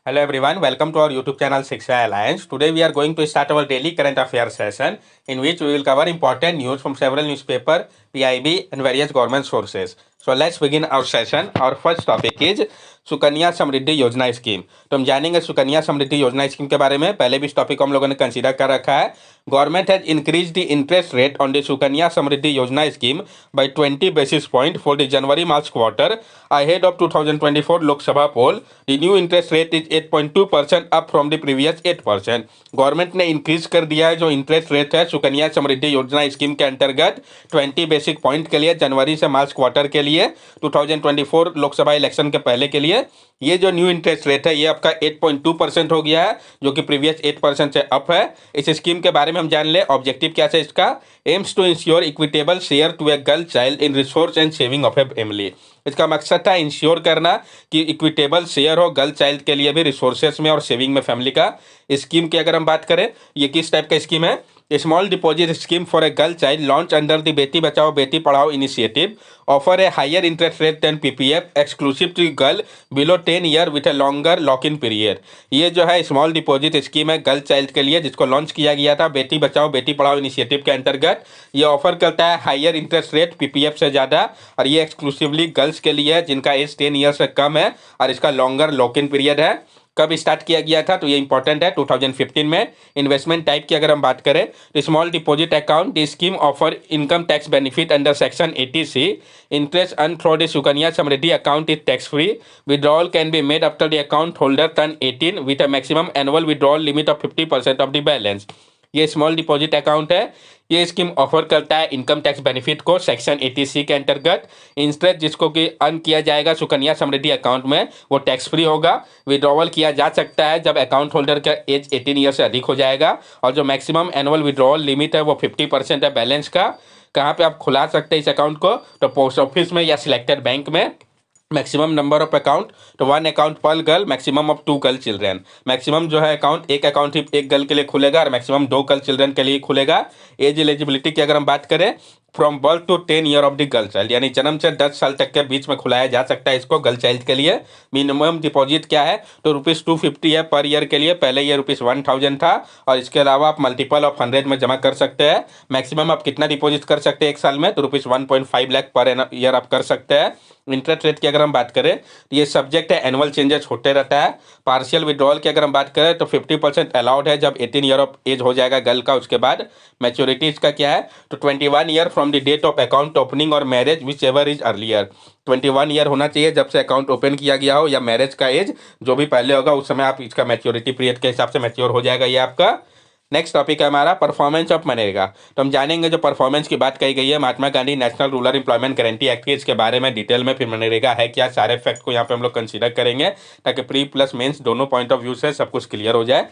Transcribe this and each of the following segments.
Hello everyone, welcome to our YouTube channel Shiksha Alliance. Today we are going to start our daily current affairs session in which we will cover important news from several newspaper, PIB and various government sources. So let's begin our session. Our first topic is Sukanya Samriddhi Yojana scheme. तो हम जानेंगे Sukanya Samriddhi Yojana scheme के बारे में। पहले भी इस topic को हम लोगों ने कंसीडर कर रखा है। Government has increase the interest rate on the Sukanya Samriddhi Yojana scheme by 20 basis point for the January-March quarter ahead of 2024 Lok Sabha poll. The new interest rate is 8.2% up from the previous 8%. Government ने increase कर दिया है जो interest rate है Sukanya Samriddhi Yojana scheme के अंतर्गत 20 basic point के लिए जनवरी से मार्च क्वार्टर के लिए 2024 लोकसभा इलेक्शन के पहले के लिए। ये जो न्यू इंटरेस्ट रेट है ये आपका 8.2% हो गया है जो कि प्रीवियस 8% से अप है। इस स्कीम के बारे में हम जान ले। ऑब्जेक्टिव क्या है इसका? Aims to ensure equitable share to a girl child in resource and saving of a family. इसका मकसद था इंश्योर करना कि इक्विटेबल शेयर हो गर्ल चाइल्ड के लिए भी रिसोर्सेस में और सेविंग में फैमिली का। स्कीम की अगर हम बात करें ये किस टाइप का स्कीम है? Small deposit scheme for a girl child launch under the Beti Bachao Beti Padhao initiative offer a higher interest rate than PPF exclusive to girl below 10 year with a longer lock in period. ये जो है small deposit scheme है girl child के लिए जिसको launch किया गया था बेटी बचाओ बेटी पढ़ाओ इनिशिएटिव के अंतर्गत। ये ऑफर करता है हायर इंटरेस्ट रेट पीपीएफ से ज़्यादा और ये एक्सक्लूसिवली गर्ल्स के लिए है जिनका एज 10 ईयर से कम है और इसका लॉन्गर लॉक इन पीरियड है। कब स्टार्ट किया गया था? तो ये इंपॉर्टेंट है 2015 में। इन्वेस्टमेंट टाइप की अगर हम बात करें तो small deposit account the scheme offer income tax benefit under section 80C। Interest earn through the Sukanya Samriddhi account is tax free. Withdrawal can be made after the account holder turn 18 with a maximum annual withdrawal limit of 50% of the balance. ये small deposit account है। ये scheme offer करता है income tax benefit को section 80C के अंतर्गत। Interest जिसको कि अर्न किया जाएगा सुकन्या समृद्धि अकाउंट में वो टैक्स फ्री होगा। विड्रॉवल किया जा सकता है जब अकाउंट होल्डर का एज 18 ईयर से अधिक हो जाएगा और जो मैक्सिमम एनुअल विड्रॉवल लिमिट है वो 50% है बैलेंस का। कहाँ पे आप खुला सकते हैं इस अकाउंट को? तो पोस्ट ऑफिस में या सिलेक्टेड बैंक में। मैक्सिमम नंबर ऑफ अकाउंट तो 1 अकाउंट पर girl, maximum of 2 girl children. Maximum जो है अकाउंट एक अकाउंट ही एक गर्ल के लिए खुलेगा और मैक्सिमम 2 गर्ल चिल्ड्रन के लिए खुलेगा। एज एलिजिबिलिटी की अगर हम बात करें from birth to 10 year of the girl child यानी जन्म से 10 साल तक के बीच में खुलाया जा सकता है इसको गर्ल चाइल्ड के लिए। मिनिमम डिपॉजिट क्या है? तो ₹250 है पर ईयर के लिए। पहले ये ₹1000 था और इसके अलावा आप मल्टीपल ऑफ 100 में जमा कर सकते हैं। मैक्सिमम आप कितना डिपॉजिट कर सकते हैं एक साल में? तो ₹1.5 लाख पर ईयर आप कर सकते हैं। इंटरेस्ट रेट की अगर हम बात करें तो ये सब्जेक्ट है एनुअल चेंजेस होते रहता है। पार्शियल विड्रॉल की अगर हम बात करें तो 50% अलाउड है जब 18 ईयर ऑफ एज हो जाएगा गर्ल का। उसके बाद मैच्योरिटीज का क्या है? तो 21 year from the date of account opening और marriage whichever is earlier. 21 year होना चाहिए जब से अकाउंट ओपन किया गया हो या मैरिज का एज जो भी पहले होगा उस समय आप इसका मैच्योरिटी पीरियड के हिसाब से मैच्योर हो जाएगा ये आपका। नेक्स्ट टॉपिक है हमारा परफॉर्मेंस ऑफ मनरेगा। तो हम जानेंगे जो परफॉर्मेंस की बात कही गई है Mahatma Gandhi national rural employment guarantee act के इसके बारे में डिटेल में। फिर मनरेगा है क्या, सारे फैक्ट को यहाँ पे हम लोग कंसीडर करेंगे ताकि प्री प्लस मेंस दोनों पॉइंट ऑफ व्यू से सब कुछ क्लियर हो जाए।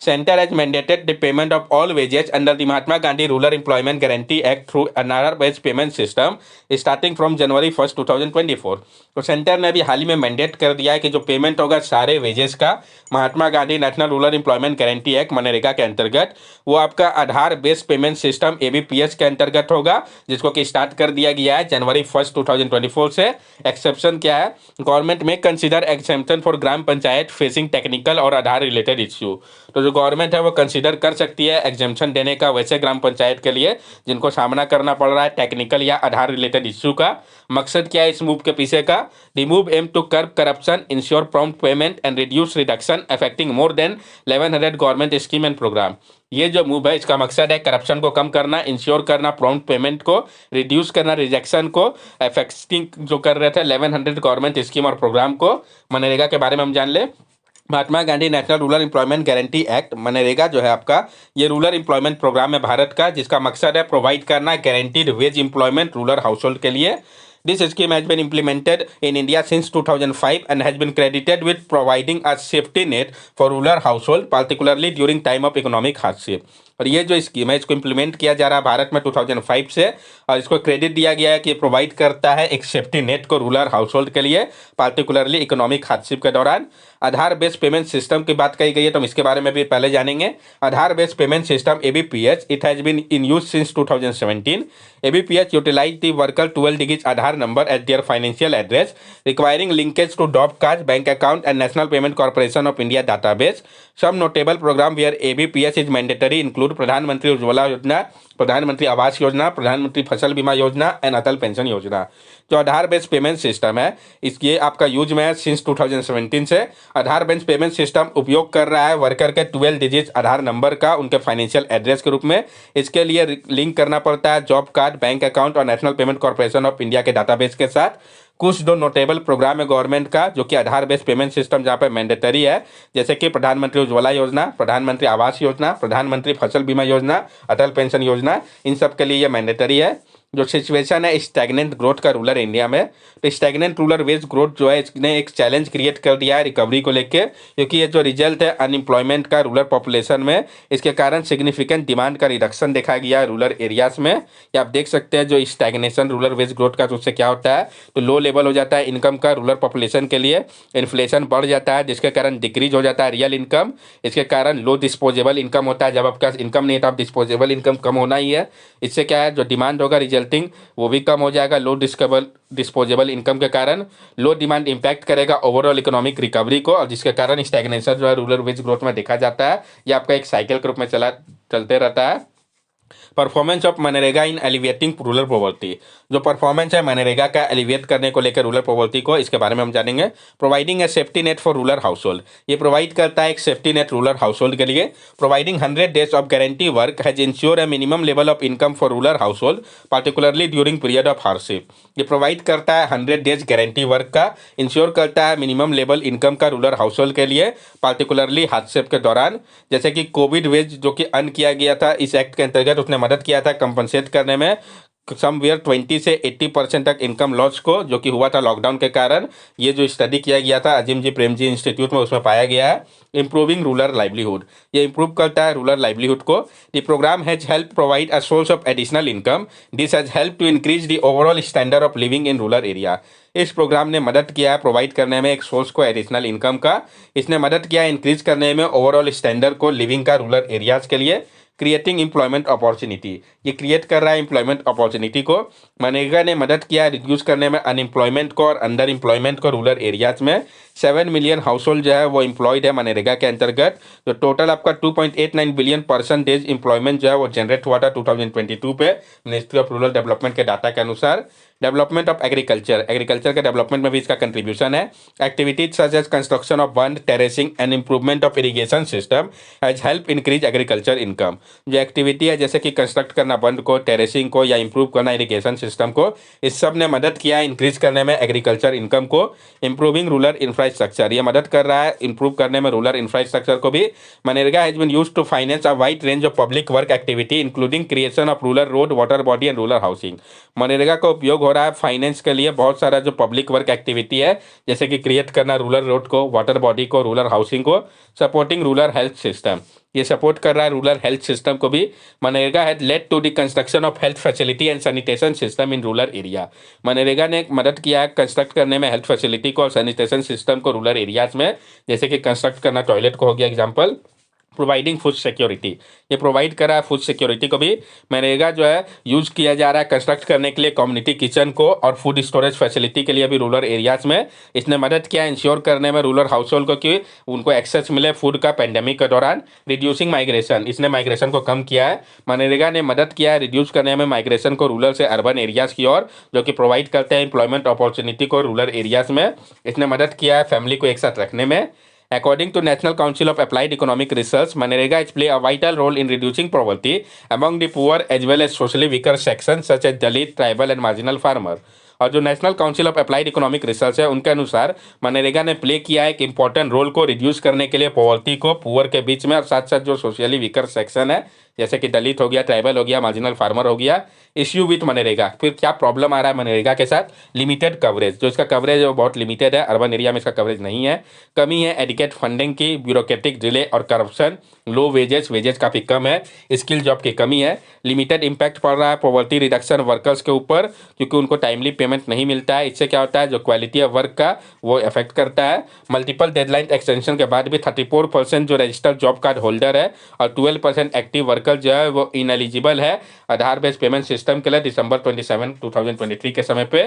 Center has mandated the payment of all wages under the Mahatma Gandhi Rural Employment Guarantee Act through another wage payment system starting from January 1st 2024। तो centre ने भी हाल ही में मैंडेट कर दिया है कि जो पेमेंट होगा सारे वेजेस का Mahatma Gandhi national rural employment guarantee act MNREGA के अंतर्गत वो आपका Aadhaar based payment system ABPS के अंतर्गत होगा जिसको कि स्टार्ट कर दिया गया है January 1st 2024 से। एक्सेप्शन क्या है? गवर्नमेंट में consider exception for gram panchayat facing technical और आधार रिलेटेड इश्यू। तो जो गवर्नमेंट है वो कंसीडर कर सकती है एग्जेम्पशन देने का वैसे ग्राम पंचायत के लिए जिनको सामना करना पड़ रहा है टेक्निकल या आधार रिलेटेड इश्यू का। मकसद क्या है इस मूव के पीछे का? Remove aim to curb corruption ensure prompt payment and reduce reduction affecting more than 1100 government scheme and programme. ये जो मूव है इसका मकसद है करप्शन को कम करना, इंश्योर करना प्रॉम्प्ट पेमेंट को, रिड्यूस करना रिजेक्शन को, अफेक्टिंग जो कर रहे थे 1100 गवर्नमेंट स्कीम और प्रोग्राम को। मनरेगा के बारे में हम जान ले। Mahatma Gandhi national rural employment guarantee act MNREGA जो है आपका ये रूरल एम्प्लॉयमेंट प्रोग्राम है भारत का जिसका मकसद है प्रोवाइड करना guaranteed veg employment rural house hold के लिए। This scheme has been implemented in India since 2005 and has been credited with providing a safety net for rural household, particularly during time of economic hardship। और ये जो scheme है इसको implement किया जा रहा है भारत में 2005 से, और इसको क्रेडिट दिया गया है कि ये प्रोवाइड करता है एक सेफ्टी नेट को रूरल हाउस होल्ड के लिए, पार्टिकुलरली इकोनॉमिक हार्डशिप के दौरान। आधार बेस्ड पेमेंट सिस्टम की बात कही गई है तो हम इसके बारे में भी पहले जानेंगे। Aadhaar based payment system ABPS, it has been in use since 2017। ABPS utilize the worker 12 digit Aadhaar number at their financial address, requiring linkage to dot card, bank account and national payment corporation of India database. Some notable program where ABPS is mandatory include Pradhan Mantri Ujjwala योजना, प्रधानमंत्री आवास योजना, प्रधानमंत्री फसल बीमा योजना and Atal pension योजना। जो आधार based payment system है इसके आपका यूज में सिंस 2017 से। आधार बेस्ड पेमेंट सिस्टम उपयोग कर रहा है वर्कर के 12 डिजिट आधार नंबर का उनके फाइनेंशियल एड्रेस के रूप में। इसके लिए लिंक करना पड़ता है जॉब कार्ड, बैंक अकाउंट और national payment corporation of India के डाटाबेस के साथ। कुछ दो नोटेबल प्रोग्राम है गवर्नमेंट का जो कि आधार बेस्ड पेमेंट सिस्टम जहाँ पे मैंडेटरी है, जैसे कि प्रधानमंत्री उज्ज्वला योजना, प्रधानमंत्री आवास योजना, प्रधानमंत्री फसल बीमा योजना, अटल पेंशन योजना, इन सब के लिए ये मैंडेटरी है। जो सिचुएशन है स्टैग्नेंट ग्रोथ का रूरल इंडिया में, तो स्टैग्नेंट रूरल वेज ग्रोथ जो है इसने एक चैलेंज क्रिएट कर दिया है रिकवरी को लेके, क्योंकि ये जो रिजल्ट है अनएम्प्लॉयमेंट का रूरल पॉपुलेशन में, इसके कारण सिग्निफिकेंट डिमांड का रिडक्शन देखा गया है रूरल एरियाज में। ये आप देख सकते हैं जो स्टैग्नेशन रूरल वेज ग्रोथ का, तो उससे क्या होता है तो लो लेवल हो जाता है इनकम का रूरल पॉपुलेशन के लिए, इन्फ्लेशन बढ़ जाता है जिसके कारण डिक्रीज हो जाता है रियल इनकम, इसके कारण लो डिस्पोजेबल इनकम होता है। जब आपके पास इनकम नहीं है तो आप डिस्पोजेबल इनकम कम होना ही है, इससे क्या है जो डिमांड होगा रिजल्टिंग वो भी कम हो जाएगा। लो डिस्पोजेबल इनकम के कारण लो डिमांड इंपैक्ट करेगा ओवरऑल इकोनॉमिक रिकवरी को, और जिसके कारण स्टैग्नेशन जो है रूरल वेज ग्रोथ में देखा जाता है। ये आपका एक साइकिल के रूप में चलते रहता है। Performance of MNREGA in alleviating rural poverty, जो परफॉर्मेंस है मनरेगा का एलिविएट करने को लेकर रूरल पॉवर्टी को, इसके बारे में हम जानेंगे। Providing A safety net for rural house hold, ये प्रोवाइड करता है एक safety net rural house hold के लिए। Providing 100 days of guarantee work has ensure A minimum level of income for rural house hold particularly during period of hardship. ये provide करता है 100 days guarantee work का, ensure करता है minimum level income का rural house hold के लिए particularly hardship के दौरान। जैसे कि कोविड वेज जो कि अन किया गया था इस एक्ट के अंतर्गत, उसने मदद किया था कंपनसेट करने में समवेयर 20 से 80% तक इनकम लॉस को, जो कि हुआ था लॉकडाउन के कारण। ये जो स्टडी किया गया था अजीम जी प्रेम जी इंस्टीट्यूट में, उसमें पाया गया है। इंप्रूविंग रूरल लाइवलीहुड, ये इंप्रूव करता है रूरल लाइवलीहुड को। The programme has help provide a source of additional income, this has help to increase the overall standard of living in rural area. इस प्रोग्राम ने मदद किया है प्रोवाइड करने में एक सोर्स को एडिशनल इनकम का, इसने मदद किया है इंक्रीज करने में ओवरऑल स्टैंडर्ड को लिविंग का रूरल एरियाज के लिए। क्रिएटिंग एम्प्लॉयमेंट अपॉर्चुनिटी, ये क्रिएट कर रहा है एम्प्लॉयमेंट अपॉर्चुनिटी को। मनरेगा ने मदद किया है रिड्यूस करने में अनएम्प्लॉयमेंट को और अंडर एम्प्लॉयमेंट को रूरल एरियाज में। 7 मिलियन हाउस होल्ड जो है वो एम्प्लॉयड है मनरेगा के अंतर्गत। तो टोटल आपका 2.89 बिलियन परसेंटेज एम्प्लॉयमेंट जो है वो जनरेट हुआ था 2022 पे मिनिस्ट्री ऑफ रूरल डेवलपमेंट के डाटा के अनुसार। डेवलपमेंट ऑफ एग्रीकल्चर, एग्रीकल्चर के डेवलपमेंट में भी इसका कंट्रीब्यूशन है। Activities such as construction of bund, terracing and improvement of irrigation system has help increase agriculture income. जो एक्टिविटी है जैसे कि कंस्ट्रक्ट करना बंद को, टेरेसिंग को या इंप्रूव करना इरिगेशन सिस्टम को, इस सब ने मदद किया है इंक्रीज करने में एग्रीकल्चर इनकम को। इंप्रूविंग रूरल इंफ्रास्ट्रक्चर, ये मदद कर रहा है इंप्रूव करने में रूरल इंफ्रास्ट्रक्चर को भी। MNREGA has been used to finance a wide range of public work activity including creation of rural road, water body and rural housing. MNREGA का उपयोग हो रहा है फाइनेंस के लिए बहुत सारा जो पब्लिक वर्क एक्टिविटी है, जैसे कि क्रिएट करना रूरल रोड को, वाटर बॉडी को, रूरल हाउसिंग को। सपोर्टिंग रूरल हेल्थ सिस्टम, ये सपोर्ट कर रहा है रूरल हेल्थ सिस्टम को भी। MNREGA has led to the construction of health facility and sanitation system in rural area. MNREGA ने मदद किया है कंस्ट्रक्ट करने में हेल्थ फैसिलिटी को और सैनिटेशन सिस्टम को रूरल एरियाज में, जैसे कि कंस्ट्रक्ट करना टॉयलेट को हो गया एग्जाम्पल। प्रोवाइडिंग फूड सिक्योरिटी, ये प्रोवाइड कर रहा है फूड सिक्योरिटी को भी। मनरेगा जो है यूज किया जा रहा है कंस्ट्रक्ट करने के लिए कम्युनिटी किचन को और फूड स्टोरेज फैसिलिटी के लिए भी रूरल एरियाज में। इसने मदद किया इंश्योर करने में रूरल हाउस होल्ड को कि उनको एक्सेस मिले फूड का पेंडेमिक के दौरान। रिड्यूसिंग माइग्रेशन, इसने माइग्रेशन को कम किया है। मनरेगा ने मदद किया है रिड्यूस करने में माइग्रेशन को रूरल से अर्बन एरियाज की ओर, जो कि प्रोवाइड करते हैं एम्प्लॉयमेंट अपॉर्चुनिटी को रूरल एरियाज में। इसने मदद किया है फैमिली को एक साथ रखने में। According to National Council of Applied Economic Research, Manrega has played a vital role in reducing poverty among the poor as well as socially weaker sections such as Dalit, tribal and marginal farmer. और जो national council of applied economic research है उनके अनुसार मनरेगा ने play किया है एक important role को रिड्यूस करने के लिए पॉवर्टी को पुअर के बीच में, और साथ साथ जो सोशली वीकर सेक्शन है जैसे कि दलित हो गया, ट्राइबल हो गया, मार्जिनल फार्मर हो गया, इश्यू विथ मनरेगा। फिर क्या प्रॉब्लम आ रहा है मनरेगा के साथ? लिमिटेड कवरेज, जो इसका कवरेज है वो बहुत लिमिटेड है, अर्बन एरिया में इसका कवरेज नहीं है, कमी है एडिकेट फंडिंग की, ब्यूरोक्रेटिक डिले और करप्शन, लो वेजेस, वेजेस काफ़ी कम है, स्किल जॉब की कमी है, लिमिटेड इम्पैक्ट पड़ रहा है पॉवर्टी रिडक्शन वर्कर्स के ऊपर क्योंकि उनको टाइमली पेमेंट नहीं मिलता है। इससे क्या होता है, जो क्वालिटी ऑफ वर्क का वो इफेक्ट करता है। मल्टीपल डेडलाइन एक्सटेंशन के बाद भी 34% जो रजिस्टर्ड जॉब कार्ड होल्डर है और 12% एक्टिव वर्कर जो है वो इनएलिजिबल है आधार बेस्ड पेमेंट सिस्टम के लिए दिसंबर 27, 2023 के समय पे।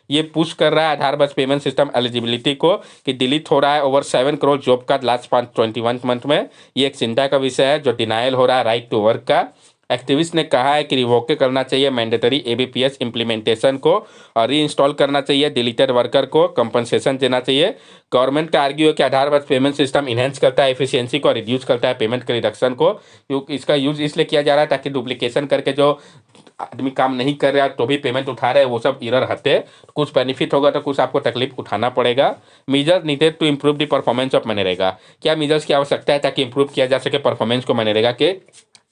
ये पुश कर रहा है आधार बेस्ड पेमेंट सिस्टम एलिजिबिलिटी को कि डिलीट हो रहा है over 7 crore job card last 21 month में। ये एक चिंता का विषय है। जो डिनाइल हो रहा है राइट टू वर्क का, एक्टिविस्ट ने कहा है कि रिवोक करना चाहिए मैंडेटरी एबीपीएस इंप्लीमेंटेशन को और री इंस्टॉल करना चाहिए डिलीटेड वर्कर को, कंपनसेशन देना चाहिए। गवर्नमेंट का आर्ग्यू है कि आधार बेस्ड पेमेंट सिस्टम इनहेंस करता है एफिशिएंसी को, रिड्यूस करता है पेमेंट के रिडक्शन को, क्योंकि इसका यूज इसलिए किया जा रहा है ताकि डुप्लीकेशन करके जो आदमी काम नहीं कर रहा तो भी पेमेंट उठा रहे हैं वो सब एरर हटे, कुछ बेनिफिट होगा तो कुछ आपको तकलीफ उठाना पड़ेगा। Measure needed to improve the performance of MNREGA, क्या मीजर्स की आवश्यकता है ताकि इंप्रूव किया जा सके परफॉर्मेंस को मनरेगा के?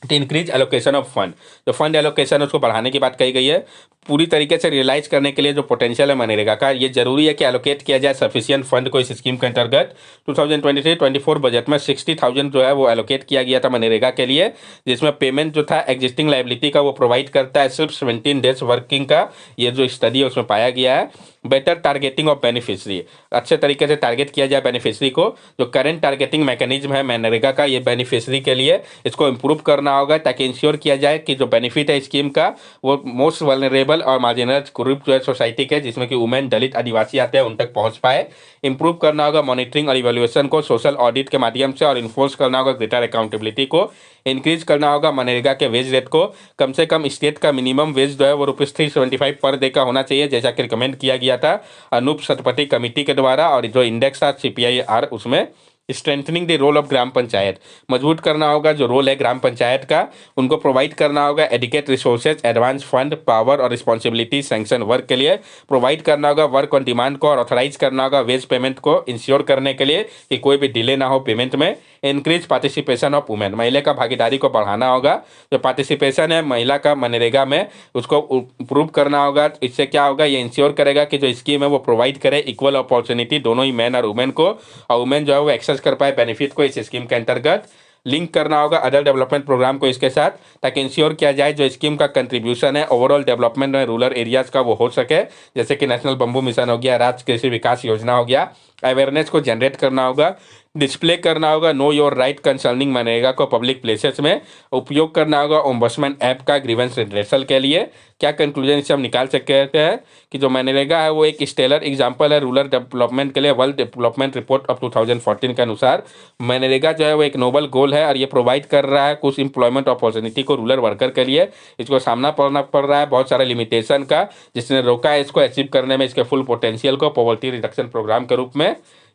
To increase allocation of fund, जो फंड एलोकेशन है उसको बढ़ाने की बात कही गई है। पूरी तरीके से रियलाइज करने के लिए जो पोटेंशियल है मनरेगा का, ये जरूरी है कि एलोकेट किया जाए सफिशिएंट फंड को इस स्कीम के अंतर्गत। 2023-24 बजट में 60,000 जो है वो एलोकेट किया गया था मनरेगा के लिए, जिसमें पेमेंट जो था एग्जिस्टिंग लाइबिलिटी का वो प्रोवाइड करता है सिर्फ 17 डेज वर्किंग का। ये जो स्टडी है उसमें पाया गया है। बेटर टारगेटिंग ऑफ बेनिफिशरी, अच्छे तरीके से टारगेट किया जाए बेनिफिशरी को। जो करंट टारगेटिंग मैकेनिज्म है मनरेगा का ये बेनिफिशरी के लिए, इसको इम्प्रूव करना होगा ताकि इंश्योर किया जाए कि जो बेनिफिट है स्कीम का वो मोस्ट वल्नरेबल और मार्जिनल ग्रुप जो है सोसाइटी के, जिसमें कि वुमेन, दलित, आदिवासी आते हैं, उन तक पहुंच पाए। इंप्रूव करना होगा मॉनिटरिंग और इवैल्यूएशन को सोशल ऑडिट के माध्यम से, और इन्फोर्स करना होगा ग्रेटर अकाउंटेबिलिटी को। इंक्रीज करना होगा मनरेगा के वेज रेट को, कम से कम स्टेट का मिनिमम वेज जो है वो ₹375 पर डे का होना चाहिए, जैसा कि रिकमेंड किया गया था अनूप शतपथी कमेटी के द्वारा। और जो इंडेक्स था CPIR उसमें strengthening the role of gram panchayat, मजबूत करना होगा जो रोल है ग्राम पंचायत का, उनको प्रोवाइड करना होगा adequate resources, advance fund, power और रिस्पॉन्सिबिलिटी सैंक्शन वर्क के लिए, प्रोवाइड करना होगा वर्क ऑन डिमांड को, और ऑथराइज करना होगा वेज पेमेंट को इंश्योर करने के लिए कि कोई भी डिले ना हो पेमेंट में। इंक्रीज पार्टिसिपेशन ऑफ वुमेन, महिला का भागीदारी को बढ़ाना होगा। जो पार्टिसिपेशन है महिला का मनरेगा में उसको इम्प्रूव करना होगा। इससे क्या होगा, ये इंश्योर करेगा कि जो स्कीम है वो प्रोवाइड करे इक्वल अपॉर्चुनिटी दोनों ही मैन और वुमेन को, और वुमेन जो है वो एक्सेस कर पाए बेनिफिट को इस स्कीम के अंतर्गत। लिंक करना होगा अदर डेवलपमेंट प्रोग्राम को इसके साथ, ताकि इंश्योर किया जाए जो स्कीम का कंट्रीब्यूशन है ओवरऑल डेवलपमेंट में रूरल एरियाज का वो हो सके, जैसे कि नेशनल बंबू मिशन हो गया, राज्य कृषि विकास योजना हो गया। अवेयरनेस को जनरेट करना होगा, डिस्प्ले करना होगा know your right concerning MNREGA को पब्लिक प्लेसेस में, उपयोग करना होगा ओम्बड्समैन ऐप का ग्रीवेंस रिड्रेसल के लिए। क्या कंक्लूजन इससे हम निकाल सकते हैं कि जो मनरेगा है वो एक स्टेलर एग्जांपल है रूरल डेवलपमेंट के लिए। वर्ल्ड डेवलपमेंट रिपोर्ट ऑफ 2014 के अनुसार मनरेगा जो है वो एक नोबल गोल है और ये प्रोवाइड कर रहा है कुछ एम्प्लॉयमेंट अपॉर्चुनिटी को रूरल वर्कर के लिए। इसको सामना करना पड़ रहा है बहुत सारे लिमिटेशन का, जिसने रोका है इसको अचीव करने में इसके फुल पोटेंशियल को पॉवर्टी रिडक्शन प्रोग्राम के रूप में।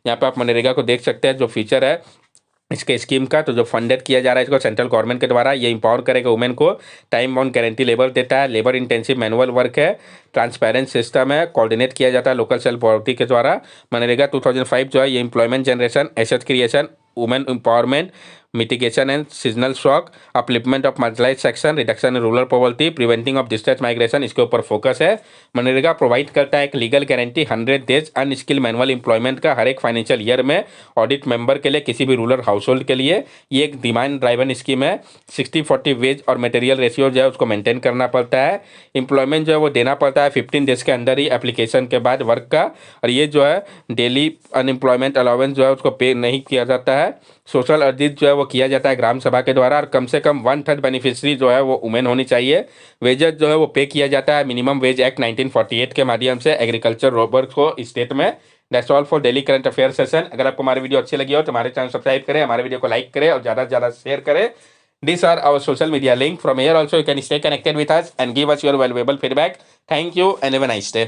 यहाँ पे आप मनरेगा को देख सकते हैं जो फीचर है इसके स्कीम का। तो जो फंडेड किया जा रहा है इसको सेंट्रल गवर्नमेंट के द्वारा, ये इंपावर करेगा वुमेन को, टाइम बाउंड गारंटी लेबर देता है, लेबर इंटेंसिव मैनुअल वर्क है, ट्रांसपेरेंट सिस्टम है, कोऑर्डिनेट किया जाता है लोकल सेल्फ पॉवर्टी के द्वारा। मनरेगा 2005 जो है ये employment generation, asset creation, women empowerment, mitigation and seasonal shock, upliftment of marginalised section, reduction in rural poverty, preventing of distress migration, इसके ऊपर फोकस है। मनरेगा प्रोवाइड करता है एक legal guarantee 100 days unskilled manual employment का हर एक फाइनेंशियल ईयर में audit member के लिए, किसी भी रूरल हाउस होल्ड के लिए। ये एक डिमांड ड्राइवन स्कीम है। 60-40 वेज और मटेरियल रेशियो जो है उसको मेंटेन करना पड़ता है। एम्प्लॉयमेंट जो है वो देना पड़ता है 15 डेज के अंदर ही एप्लीकेशन के बाद वर्क का, और ये जो है डेली अनएम्प्लॉयमेंट अलाउंस जो है उसको पे नहीं किया जाता है। सोशल अर्जित जो है वो किया जाता है ग्राम सभा के द्वारा, और कम से कम 1/3 बेनिफिशियरी जो है वो वुमेन होनी चाहिए। वेजेस जो है वो पे किया जाता है मिनिमम वेज एक्ट 1948 के माध्यम से एग्रीकल्चर वर्कर्स को स्टेट में। That's all for daily current affair session. अगर आपको हमारी वीडियो अच्छी लगी हो तो हमारे चैनल सब्सक्राइब करें, हमारे वीडियो को लाइक करें और ज़्यादा से ज़्यादा शेयर करें। These are our social media link. From here also you can stay connected with us and give us your valuable feedback. Thank you and have a nice day.